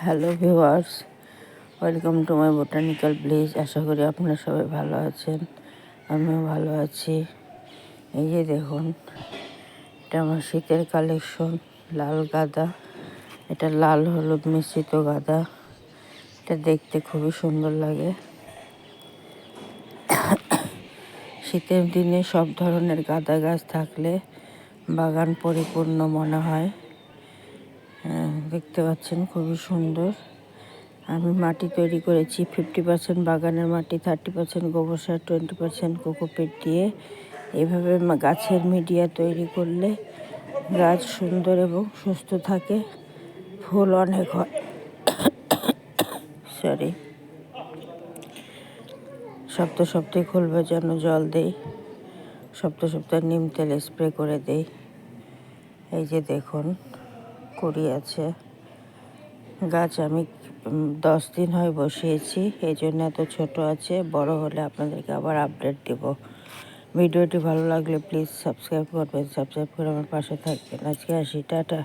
Hello viewers, welcome to my botanical village. আশা করি আপনারা সবাই ভালো আছেন, আমিও ভালো আছি। এই যে দেখুন, এটা আমার শীতের কালেকশন, লাল গাঁদা। এটা লাল হলুদ মিশ্রিত গাঁদা। এটা দেখতে খুবই সুন্দর লাগে। শীতের দিনে সব ধরনের গাঁদা গাছ থাকলে বাগান পরিপূর্ণ মনে হয়। দেখতে পাচ্ছেন খুবই সুন্দর। আমি মাটি তৈরি করেছি 50% বাগানের মাটি, 30% গোবর সার, 20% কোকোপিট দিয়ে। এইভাবে গাছের মিডিয়া তৈরি করলে গাছ সুন্দর এবং সুস্থ থাকে, ফুল অনেক হয়। সপ্তাহে ফুল ভেজানো জল দেই, সপ্তাহে নিম তেল স্প্রে করে দেই। এই যে দেখুন, কুড়ি আছে। গাছ আমি 10 দিন হয় বসিয়েছি, এই জন্য এত ছোট আছে। বড় হলে আপনাদেরকে আবার আপডেট দেব। ভিডিওটি ভালো লাগলে প্লিজ সাবস্ক্রাইব করবেন, সাবস্ক্রাইব করে আমার পাশে থাকবেন। আজকে আসি, টাটা।